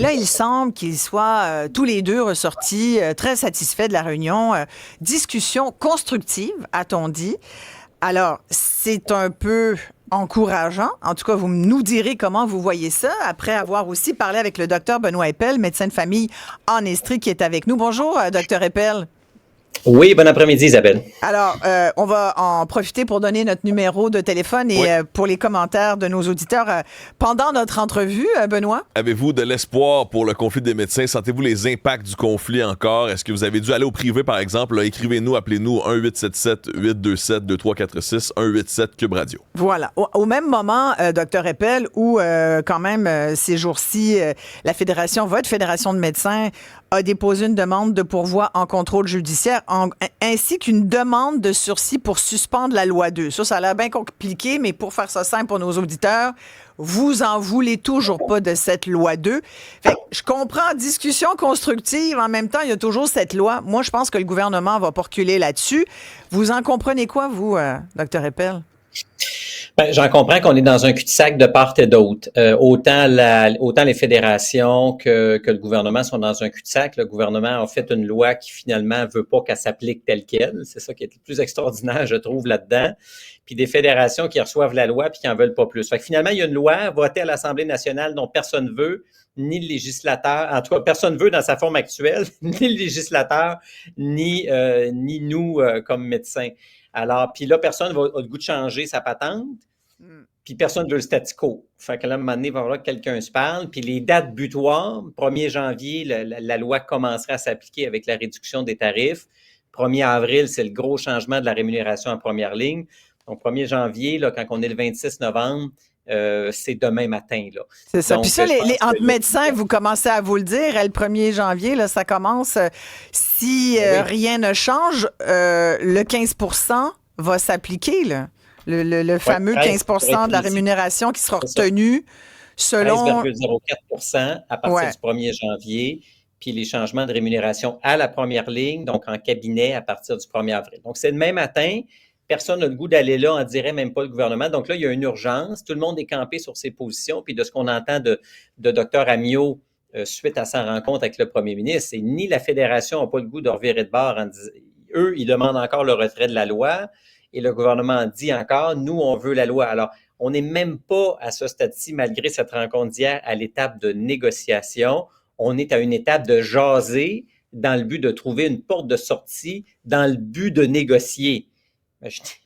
Là, il semble qu'ils soient tous les deux ressortis très satisfaits de la réunion. Discussion constructive, a-t-on dit. Alors, c'est un peu encourageant. En tout cas, vous nous direz comment vous voyez ça après avoir aussi parlé avec le docteur Benoît Eppel, médecin de famille en Estrie, qui est avec nous. Bonjour, docteur Eppel. Oui, bon après-midi, Isabelle. Alors, on va en profiter pour donner notre numéro de téléphone et Oui. pour les commentaires de nos auditeurs pendant notre entrevue, Benoît. Avez-vous de l'espoir pour le conflit des médecins? Sentez-vous les impacts du conflit encore? Est-ce que vous avez dû aller au privé, par exemple? Là, écrivez-nous, appelez-nous 1-877-827-2346, 187 Cube Radio. Voilà. Au même moment, docteur Eppel, où quand même ces jours-ci, la fédération, votre fédération de médecins, a déposé une demande de pourvoi en contrôle judiciaire, ainsi qu'une demande de sursis pour suspendre la loi 2. Ça a l'air bien compliqué, mais pour faire ça simple pour nos auditeurs, vous en voulez toujours pas de cette loi 2. Fait que je comprends, discussion constructive, en même temps, il y a toujours cette loi. Moi, je pense que le gouvernement va pas reculer là-dessus. Vous en comprenez quoi, vous, docteur Eppel? Ben, j'en comprends qu'on est dans un cul-de-sac de part et d'autre. Autant les fédérations que le gouvernement sont dans un cul-de-sac. Le gouvernement a fait une loi qui finalement veut pas qu'elle s'applique telle quelle. C'est ça qui est le plus extraordinaire, je trouve, là-dedans. Puis des fédérations qui reçoivent la loi puis qui en veulent pas plus. Fait que finalement, il y a une loi votée à l'Assemblée nationale dont personne veut, ni le législateur, en tout cas, personne veut dans sa forme actuelle, ni le législateur, ni nous comme médecins. Alors, puis là, personne a le goût de changer sa patente, puis personne ne veut le statu quo. Fait que là, à un moment donné, il va falloir que quelqu'un se parle. Puis les dates butoirs, 1er janvier, la loi commencera à s'appliquer avec la réduction des tarifs. 1er avril, c'est le gros changement de la rémunération en première ligne. Donc, 1er janvier, là, quand on est le 26 novembre, c'est demain matin. Là. C'est ça. Donc, puis ça, entre que médecins, vous commencez à vous le dire, le 1er janvier, là, ça commence. Si oui. rien ne change, le 15 va s'appliquer, là. Le fameux 15 de la rémunération qui sera retenu selon... 13,04 à partir du 1er janvier, puis les changements de rémunération à la première ligne, donc en cabinet à partir du 1er avril. Donc, c'est demain matin. Personne n'a le goût d'aller là, on dirait même pas le gouvernement. Donc là, il y a une urgence. Tout le monde est campé sur ses positions. Puis de ce qu'on entend de Dr Amio suite à sa rencontre avec le premier ministre, c'est ni la fédération n'a pas le goût de revirer de bord. Eux, ils demandent encore le retrait de la loi. Et le gouvernement dit encore, nous, on veut la loi. Alors, on n'est même pas à ce stade-ci, malgré cette rencontre d'hier, à l'étape de négociation. On est à une étape de jaser dans le but de trouver une porte de sortie, dans le but de négocier.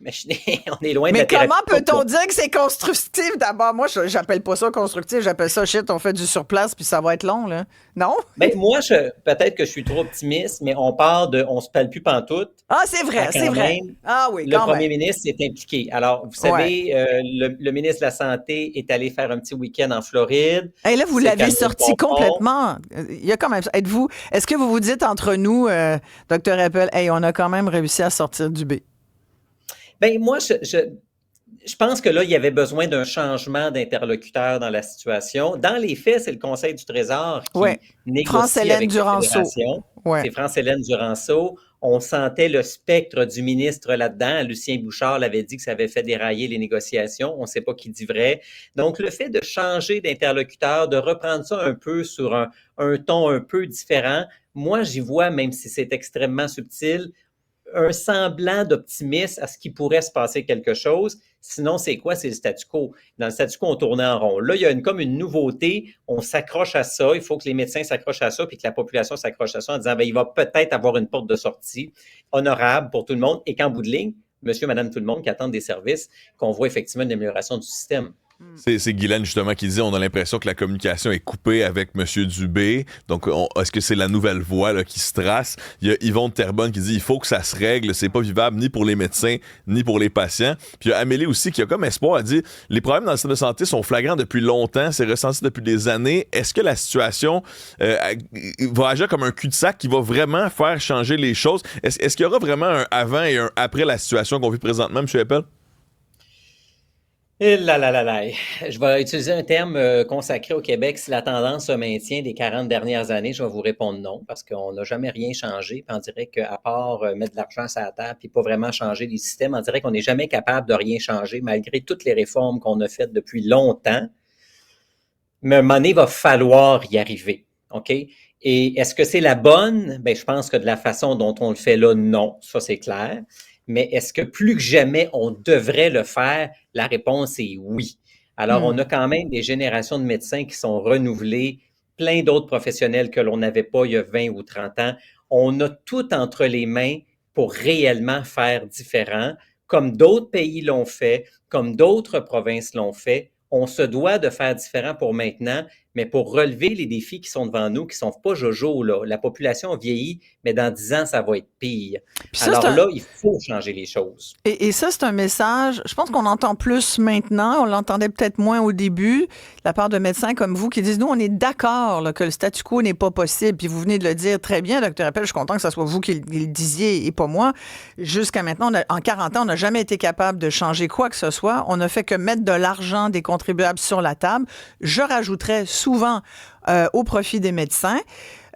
Imaginez, on est loin de la thérapie. Mais comment peut-on dire que c'est constructif d'abord? Moi, j'appelle pas ça constructif, j'appelle ça shit, on fait du surplace puis ça va être long, là. Non? Ben, moi, peut-être que je suis trop optimiste, mais on se parle plus pantoute. Ah, c'est vrai, c'est vrai. Ah oui, le quand premier même. ministre est impliqué. Alors, vous savez, le ministre de la Santé est allé faire un petit week-end en Floride. Et là, vous l'avez sorti complètement. Il y a quand même... Est-ce que vous vous dites entre nous, Dr Eppel, hey, on a quand même réussi à sortir du B? Ben moi, je pense que là, il y avait besoin d'un changement d'interlocuteur dans la situation. Dans les faits, c'est le Conseil du Trésor qui négocie avec la fédération. C'est France-Hélène Duranceau. On sentait le spectre du ministre là-dedans. Lucien Bouchard l'avait dit que ça avait fait dérailler les négociations. On ne sait pas qui dit vrai. Donc, le fait de changer d'interlocuteur, de reprendre ça un peu sur un ton un peu différent, moi, j'y vois, même si c'est extrêmement subtil, un semblant d'optimisme à ce qu'il pourrait se passer quelque chose. Sinon, c'est quoi? C'est le statu quo. Dans le statu quo, on tournait en rond. Là, il y a comme une nouveauté. On s'accroche à ça. Il faut que les médecins s'accrochent à ça puis que la population s'accroche à ça en disant, bien, il va peut-être avoir une porte de sortie honorable pour tout le monde et qu'en bout de ligne, monsieur, madame, tout le monde qui attendent des services, qu'on voit effectivement une amélioration du système. C'est Guylaine, justement, qui disait on a l'impression que la communication est coupée avec M. Dubé. Donc, est-ce que c'est la nouvelle voie là, qui se trace? Il y a Yvon de Terrebonne qui dit il faut que ça se règle. C'est pas vivable ni pour les médecins, ni pour les patients. Puis il y a Amélie aussi qui a comme espoir. Elle dit les problèmes dans le système de santé sont flagrants depuis longtemps. C'est ressenti depuis des années. Est-ce que la situation va agir comme un cul-de-sac qui va vraiment faire changer les choses? Est-ce qu'il y aura vraiment un avant et un après la situation qu'on vit présentement, M. Eppel? Et je vais utiliser un terme consacré au Québec. Si la tendance se maintient des 40 dernières années, je vais vous répondre non, parce qu'on n'a jamais rien changé. Puis on dirait qu'à part mettre de l'argent sur la table puis pas vraiment changer les systèmes, on dirait qu'on n'est jamais capable de rien changer, malgré toutes les réformes qu'on a faites depuis longtemps. Mais à un moment donné, il va falloir y arriver, OK? Et est-ce que c'est la bonne? Bien, je pense que de la façon dont on le fait là, non, ça c'est clair. Mais est-ce que plus que jamais on devrait le faire? La réponse est oui. Alors, on a quand même des générations de médecins qui sont renouvelés, plein d'autres professionnels que l'on n'avait pas il y a 20 ou 30 ans. On a tout entre les mains pour réellement faire différent, comme d'autres pays l'ont fait, comme d'autres provinces l'ont fait. On se doit de faire différent pour maintenant, mais pour relever les défis qui sont devant nous, qui ne sont pas jojo, là. La population vieillit, mais dans 10 ans, ça va être pire. Ça, alors là, il faut changer les choses. Et ça, c'est un message, je pense qu'on entend plus maintenant, on l'entendait peut-être moins au début, de la part de médecins comme vous qui disent, nous, on est d'accord là, que le statu quo n'est pas possible. Puis vous venez de le dire très bien, Dr. Appel, je suis content que ce soit vous qui le disiez et pas moi. Jusqu'à maintenant, en 40 ans, on n'a jamais été capable de changer quoi que ce soit. On n'a fait que mettre de l'argent des contribuables sur la table. Je rajouterais souvent au profit des médecins.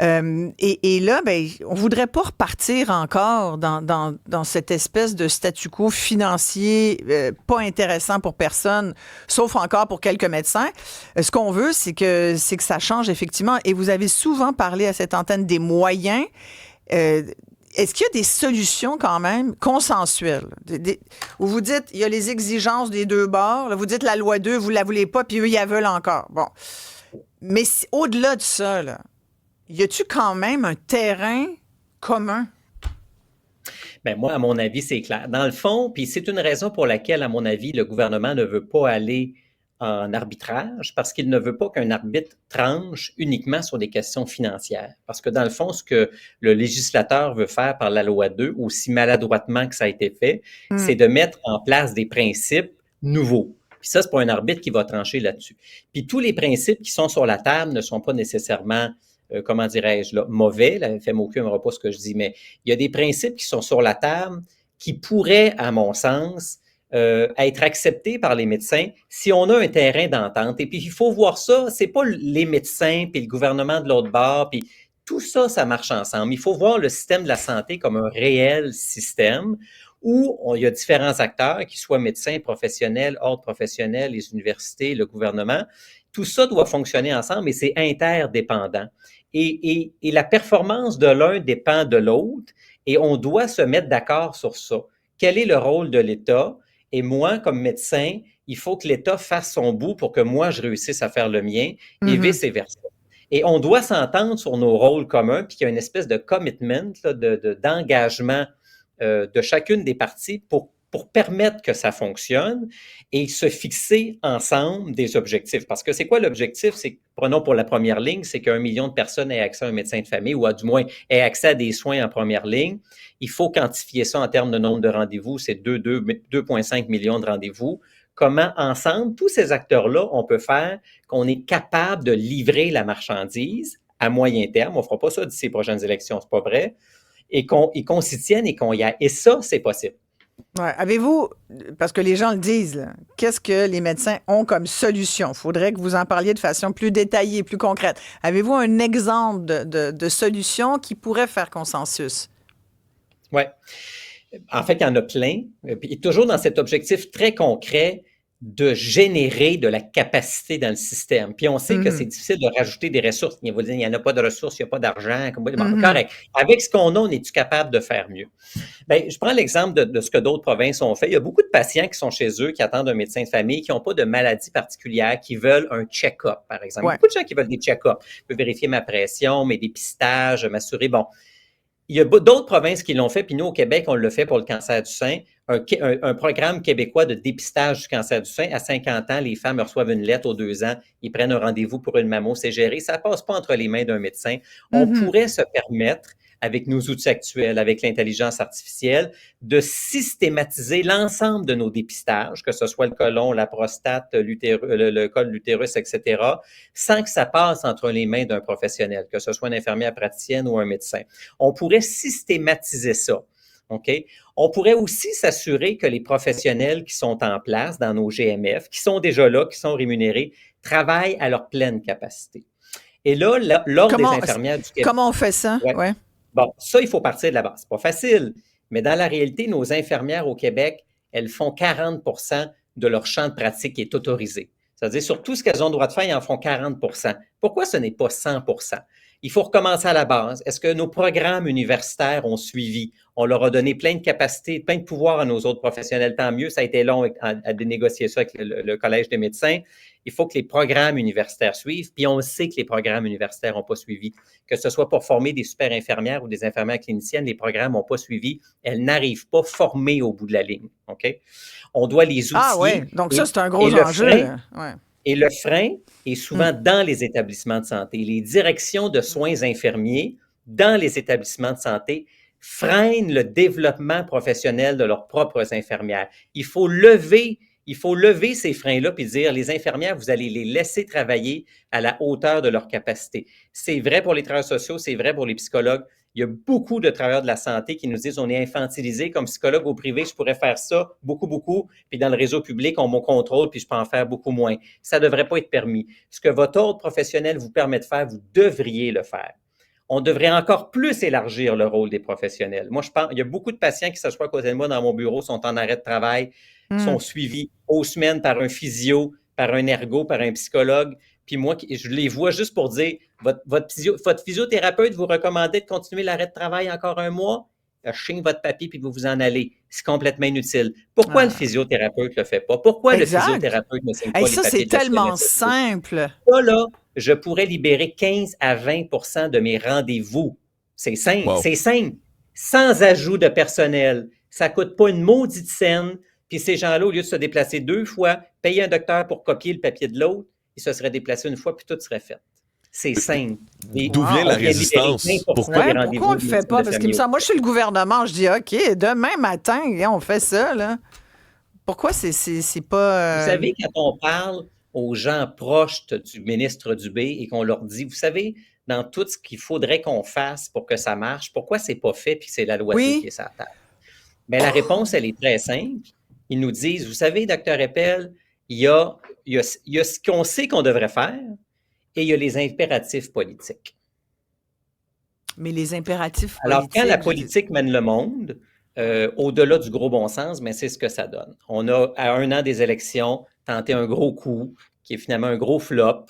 Et là, ben, on voudrait pas repartir encore dans cette espèce de statu quo financier pas intéressant pour personne, sauf encore pour quelques médecins. Ce qu'on veut, c'est que ça change effectivement. Et vous avez souvent parlé à cette antenne des moyens. Est-ce qu'il y a des solutions quand même consensuelles? Où vous dites, il y a les exigences des deux bords. Là, vous dites la loi 2, vous la voulez pas, puis eux, ils la veulent encore. Bon. Mais au-delà de ça, là, y a-tu quand même un terrain commun? Bien, moi, à mon avis, c'est clair. Dans le fond, puis c'est une raison pour laquelle, à mon avis, le gouvernement ne veut pas aller en arbitrage, parce qu'il ne veut pas qu'un arbitre tranche uniquement sur des questions financières. Parce que dans le fond, ce que le législateur veut faire par la loi 2, aussi maladroitement que ça a été fait, c'est de mettre en place des principes nouveaux. Puis ça, c'est pas un arbitre qui va trancher là-dessus. Puis tous les principes qui sont sur la table ne sont pas nécessairement comment dirais-je, là, mauvais, la FMOQ n'aimera pas ce que je dis, mais il y a des principes qui sont sur la table qui pourraient, à mon sens, être acceptés par les médecins si on a un terrain d'entente. Et puis, il faut voir ça, c'est pas les médecins puis le gouvernement de l'autre bord, puis tout ça, ça marche ensemble. Il faut voir le système de la santé comme un réel système où il y a différents acteurs, qu'ils soient médecins, professionnels, ordres professionnels, les universités, le gouvernement. Tout ça doit fonctionner ensemble et c'est interdépendant. Et la performance de l'un dépend de l'autre et on doit se mettre d'accord sur ça. Quel est le rôle de l'État? Et moi, comme médecin, il faut que l'État fasse son bout pour que moi, je réussisse à faire le mien et vice-versa. Et on doit s'entendre sur nos rôles communs, puis qu'il y a une espèce de commitment, là, d'engagement de chacune des parties pour permettre que ça fonctionne et se fixer ensemble des objectifs. Parce que c'est quoi l'objectif? C'est, prenons pour la première ligne, c'est qu'1 million de personnes aient accès à un médecin de famille ou du moins aient accès à des soins en première ligne. Il faut quantifier ça en termes de nombre de rendez-vous. C'est 2,5 millions de rendez-vous. Comment, ensemble, tous ces acteurs-là, on peut faire qu'on est capable de livrer la marchandise à moyen terme. On ne fera pas ça d'ici les prochaines élections, c'est pas vrai. Et qu'on s'y tienne et qu'on y aille. Et ça, c'est possible. Ouais. Avez-vous, parce que les gens le disent, là, qu'est-ce que les médecins ont comme solution? Il faudrait que vous en parliez de façon plus détaillée, plus concrète. Avez-vous un exemple de solution qui pourrait faire consensus? Oui. En fait, il y en a plein. Et toujours dans cet objectif très concret de générer de la capacité dans le système. Puis on sait que c'est difficile de rajouter des ressources. Il va dire, il n'y en a pas de ressources, il n'y a pas d'argent. Correct. Avec ce qu'on a, on est-tu capable de faire mieux? Bien, je prends l'exemple de ce que d'autres provinces ont fait. Il y a beaucoup de patients qui sont chez eux, qui attendent un médecin de famille, qui n'ont pas de maladie particulière, qui veulent un check-up, par exemple. Il y a beaucoup de gens qui veulent des check-up. Je peux vérifier ma pression, mes dépistages, m'assurer. Bon, il y a d'autres provinces qui l'ont fait, puis nous, au Québec, on le fait pour le cancer du sein. Un programme québécois de dépistage du cancer du sein. À 50 ans, les femmes reçoivent une lettre aux 2 ans. Ils prennent un rendez-vous pour une mammo, c'est géré. Ça ne passe pas entre les mains d'un médecin. On pourrait se permettre, avec nos outils actuels, avec l'intelligence artificielle, de systématiser l'ensemble de nos dépistages, que ce soit le côlon, la prostate, le col de l'utérus, etc., sans que ça passe entre les mains d'un professionnel, que ce soit une infirmière praticienne ou un médecin. On pourrait systématiser ça. OK? On pourrait aussi s'assurer que les professionnels qui sont en place dans nos GMF, qui sont déjà là, qui sont rémunérés, travaillent à leur pleine capacité. Et là, l'Ordre des infirmières du Québec... Comment on fait ça? Ouais. Bon, ça, il faut partir de la base. C'est pas facile, mais dans la réalité, nos infirmières au Québec, elles font 40% de leur champ de pratique qui est autorisé. C'est-à-dire, sur tout ce qu'elles ont le droit de faire, ils en font 40 %. Pourquoi ce n'est pas 100 %? Il faut recommencer à la base. Est-ce que nos programmes universitaires ont suivi? On leur a donné plein de capacités, plein de pouvoirs à nos autres professionnels. Tant mieux, ça a été long à négocier ça avec le Collège des médecins. Il faut que les programmes universitaires suivent, puis on sait que les programmes universitaires n'ont pas suivi. Que ce soit pour former des super infirmières ou des infirmières cliniciennes, les programmes n'ont pas suivi. Elles n'arrivent pas formées au bout de la ligne. OK? On doit les outiller. Ah oui, donc ça, c'est un gros enjeu. Et le frein est souvent dans les établissements de santé. Les directions de soins infirmiers dans les établissements de santé freinent le développement professionnel de leurs propres infirmières. Il faut lever ces freins-là puis dire, les infirmières, vous allez les laisser travailler à la hauteur de leurs capacités. C'est vrai pour les travailleurs sociaux, c'est vrai pour les psychologues. Il y a beaucoup de travailleurs de la santé qui nous disent on est infantilisé. Comme psychologue au privé, je pourrais faire ça beaucoup. Puis dans le réseau public, on me contrôle puis je peux en faire beaucoup moins. Ça ne devrait pas être permis. Ce que votre ordre professionnel vous permet de faire, vous devriez le faire. On devrait encore plus élargir le rôle des professionnels. Moi, je pense, il y a beaucoup de patients qui s'assoient à côté de moi dans mon bureau, sont en arrêt de travail, sont suivis aux semaines par un physio, par un ergo, par un psychologue. Puis moi, je les vois juste pour dire, votre physiothérapeute vous recommandait de continuer l'arrêt de travail encore un mois? Signe votre papier puis vous vous en allez. C'est complètement inutile. Pourquoi le physiothérapeute ne le fait pas? Pourquoi le physiothérapeute ne signe pas les ça, papiers? C'est tellement simple. Ça, là, je pourrais libérer 15 à 20 % de mes rendez-vous. C'est simple. Wow. C'est simple. Sans ajout de personnel. Ça ne coûte pas une maudite scène. Puis ces gens-là, au lieu de se déplacer 2 fois, payer un docteur pour copier le papier de l'autre, ils se seraient déplacés 1 fois, puis tout serait fait. C'est simple. D'où vient la résistance? Pourquoi on ne le fait pas? Parce que moi, je suis le gouvernement, je dis, OK, demain matin, on fait ça, là. Pourquoi c'est pas... Vous savez, quand on parle aux gens proches du ministre Dubé et qu'on leur dit, vous savez, dans tout ce qu'il faudrait qu'on fasse pour que ça marche, pourquoi c'est pas fait puis c'est la loi qui est sur la table? Bien, la réponse, elle est très simple. Ils nous disent, vous savez, Dr. Eppel, il y a ce qu'on sait qu'on devrait faire et il y a les impératifs politiques. Mais les impératifs politiques... Alors, quand la politique mène le monde, au-delà du gros bon sens, mais c'est ce que ça donne. On a, à 1 an des élections, tenté un gros coup, qui est finalement un gros flop,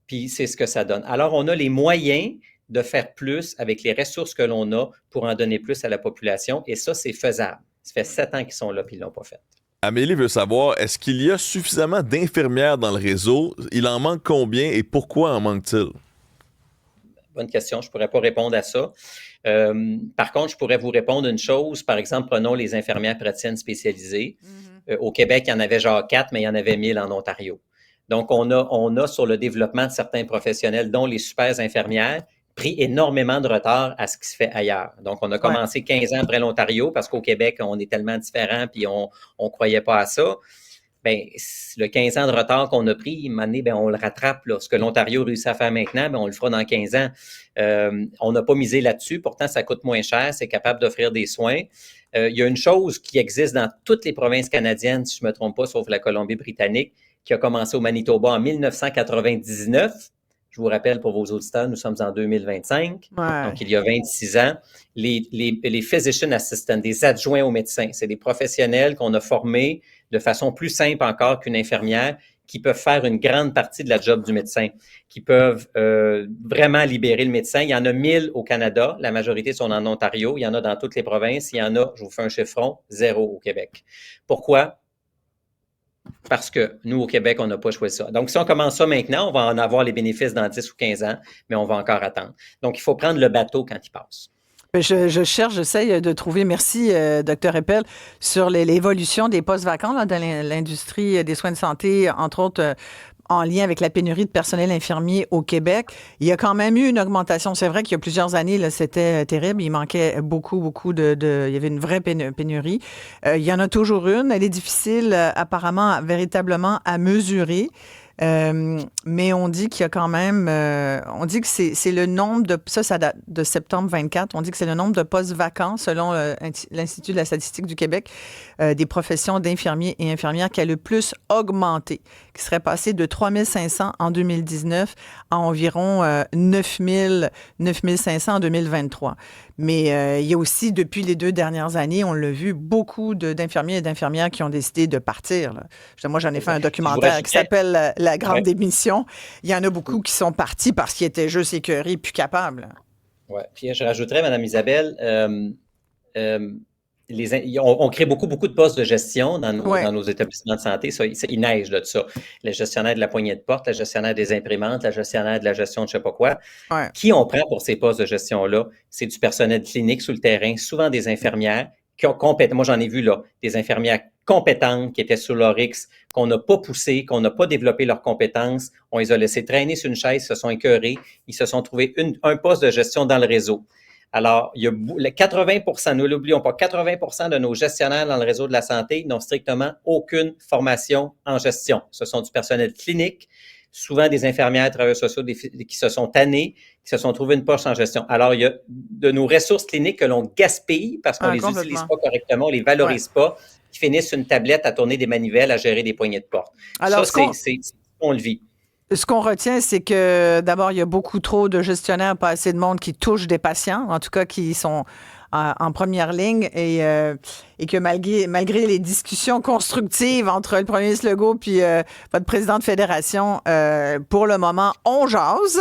puis c'est ce que ça donne. Alors, on a les moyens de faire plus avec les ressources que l'on a pour en donner plus à la population, et ça, c'est faisable. Ça fait 7 ans qu'ils sont là, puis ils ne l'ont pas fait. Amélie veut savoir, est-ce qu'il y a suffisamment d'infirmières dans le réseau? Il en manque combien et pourquoi en manque-t-il? Bonne question, je ne pourrais pas répondre à ça. Par contre, je pourrais vous répondre une chose. Par exemple, prenons les infirmières praticiennes spécialisées. Au Québec, il y en avait genre 4, mais il y en avait 1000 en Ontario. Donc, on a sur le développement de certains professionnels, dont les super infirmières, pris énormément de retard à ce qui se fait ailleurs. Donc, on a commencé 15 ans après l'Ontario parce qu'au Québec, on est tellement différents puis on ne croyait pas à ça. Bien, le 15 ans de retard qu'on a pris, on le rattrape. Là. Ce que l'Ontario réussit à faire maintenant, on le fera dans 15 ans. On n'a pas misé là-dessus. Pourtant, ça coûte moins cher. C'est capable d'offrir des soins. Il y a une chose qui existe dans toutes les provinces canadiennes, si je ne me trompe pas, sauf la Colombie-Britannique, qui a commencé au Manitoba en 1999. Je vous rappelle, pour vos auditeurs, nous sommes en 2025, donc il y a 26 ans. Les physician assistants, des adjoints aux médecins, c'est des professionnels qu'on a formés de façon plus simple encore qu'une infirmière, qui peuvent faire une grande partie de la job du médecin, qui peuvent vraiment libérer le médecin. Il y en a 1000 au Canada, la majorité sont en Ontario, il y en a dans toutes les provinces, il y en a, je vous fais un chiffron, 0 au Québec. Pourquoi? Parce que nous, au Québec, on n'a pas choisi ça. Donc, si on commence ça maintenant, on va en avoir les bénéfices dans 10 ou 15 ans, mais on va encore attendre. Donc, il faut prendre le bateau quand il passe. J'essaie de trouver, merci Dr. Eppel, sur l'évolution des postes vacants là, dans l'industrie des soins de santé, entre autres en lien avec la pénurie de personnel infirmier au Québec. Il y a quand même eu une augmentation. C'est vrai qu'il y a plusieurs années, là, c'était terrible. Il manquait beaucoup il y avait une vraie pénurie. Il y en a toujours une. Elle est difficile, apparemment, véritablement à mesurer. Mais on dit qu'il y a quand même... on dit que c'est le nombre de... Ça date de septembre 24. On dit que c'est le nombre de postes vacants, selon l'Institut de la statistique du Québec, des professions d'infirmiers et infirmières qui a le plus augmenté, qui serait passé de 3 500 en 2019 à environ 9 500 en 2023. Mais il y a aussi, depuis les 2 dernières années, on l'a vu, beaucoup d'infirmiers et d'infirmières qui ont décidé de partir. Là. Moi, j'en ai fait un documentaire qui s'appelle la grande démission. Il y en a beaucoup qui sont partis parce qu'ils étaient juste écœurés, plus capables. Oui. Puis je rajouterais, Mme Isabelle, on crée beaucoup de postes de gestion dans nos établissements de santé. Ça, il neige de ça. Le gestionnaire de la poignée de porte, le gestionnaire des imprimantes, le gestionnaire de la gestion de je ne sais pas quoi. Ouais. Qui on prend pour ces postes de gestion-là? C'est du personnel clinique sur le terrain, souvent des infirmières qui ont moi j'en ai vu là, des infirmières compétentes qui étaient sur leur X, qu'on n'a pas poussé, qu'on n'a pas développé leurs compétences. On les a laissés traîner sur une chaise, se sont écœurés, ils se sont trouvés un poste de gestion dans le réseau. Alors, il y a 80%, nous l'oublions pas, 80% de nos gestionnaires dans le réseau de la santé n'ont strictement aucune formation en gestion. Ce sont du personnel clinique, souvent des infirmières, travailleurs sociaux qui se sont tannés, qui se sont trouvés une poche en gestion. Alors, il y a de nos ressources cliniques que l'on gaspille parce qu'on les utilise pas correctement, on les valorise pas, qui finissent sur une tablette à tourner des manivelles, à gérer des poignées de porte. Alors, ça, on le vit. Ce qu'on retient, c'est que d'abord, il y a beaucoup trop de gestionnaires, pas assez de monde qui touchent des patients, en tout cas qui sont en première ligne, et que malgré les discussions constructives entre le premier ministre Legault puis votre président de fédération, pour le moment, on jase.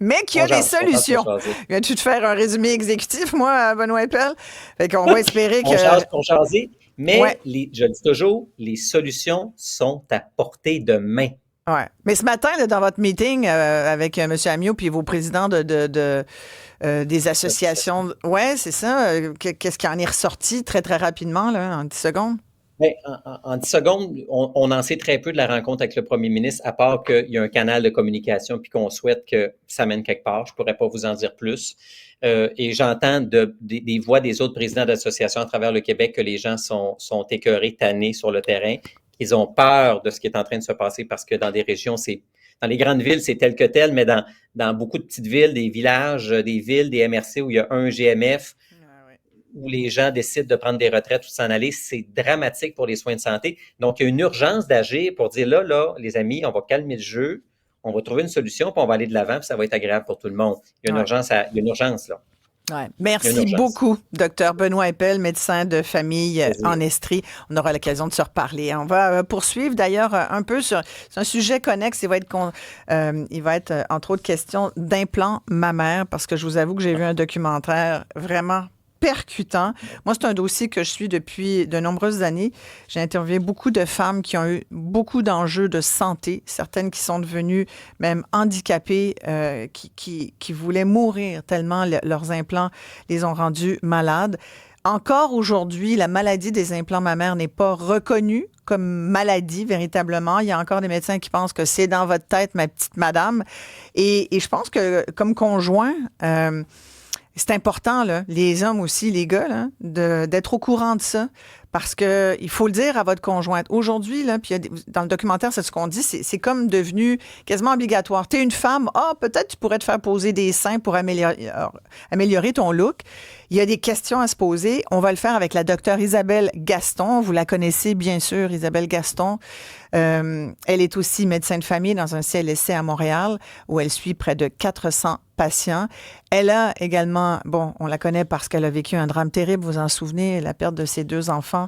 Mais qu'il y a des solutions. Viens-tu de faire un résumé exécutif, moi, Benoît Eppel? Fait qu'on va espérer que... On jase pour jaser, mais je le dis toujours, les solutions sont à portée de main. Ouais. Mais ce matin, là, dans votre meeting avec M. Ammiot puis vos présidents des associations, c'est ça. Qu'est-ce qui en est ressorti très, très rapidement, là, en 10 secondes? Bien, en 10 secondes, on en sait très peu de la rencontre avec le premier ministre, à part qu'il y a un canal de communication puis qu'on souhaite que ça mène quelque part. Je ne pourrais pas vous en dire plus. Et j'entends des voix des autres présidents d'associations à travers le Québec que les gens sont écœurés, tannés sur le terrain. Ils ont peur de ce qui est en train de se passer parce que dans des régions, dans les grandes villes, c'est tel que tel, mais dans beaucoup de petites villes, des villages, des villes, des MRC où il y a un GMF, où les gens décident de prendre des retraites ou de s'en aller, c'est dramatique pour les soins de santé. Donc, il y a une urgence d'agir pour dire là, les amis, on va calmer le jeu, on va trouver une solution, puis on va aller de l'avant, puis ça va être agréable pour tout le monde. Il y a une urgence là. Ouais. Merci beaucoup, Dr Benoît Eppel, médecin de famille en Estrie. On aura l'occasion de se reparler. On va poursuivre d'ailleurs un peu sur un sujet connexe. Il va être entre autres question d'implants mammaires parce que je vous avoue que j'ai vu un documentaire vraiment percutant. Moi, c'est un dossier que je suis depuis de nombreuses années. J'ai interviewé beaucoup de femmes qui ont eu beaucoup d'enjeux de santé, certaines qui sont devenues même handicapées, qui voulaient mourir tellement leurs implants les ont rendues malades. Encore aujourd'hui, la maladie des implants mammaires n'est pas reconnue comme maladie véritablement. Il y a encore des médecins qui pensent que c'est dans votre tête, ma petite madame. Et je pense que comme conjoint, c'est important, là, les hommes aussi, les gars, là, d'être au courant de ça. Parce que il faut le dire à votre conjointe. Aujourd'hui, là, puis dans le documentaire, c'est ce qu'on dit, c'est comme devenu quasiment obligatoire. T'es une femme, peut-être tu pourrais te faire poser des seins pour améliorer ton look. Il y a des questions à se poser. On va le faire avec la docteure Isabelle Gaston. Vous la connaissez bien sûr, Isabelle Gaston. Elle est aussi médecin de famille dans un CLSC à Montréal où elle suit près de 400 patients. Elle a également, on la connaît parce qu'elle a vécu un drame terrible, vous en souvenez, la perte de ses 2 enfants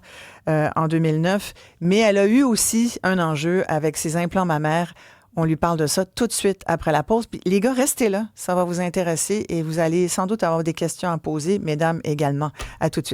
en 2009. Mais elle a eu aussi un enjeu avec ses implants mammaires. On lui parle de ça tout de suite après la pause. Puis les gars, restez là, ça va vous intéresser et vous allez sans doute avoir des questions à poser, mesdames également. À tout de suite.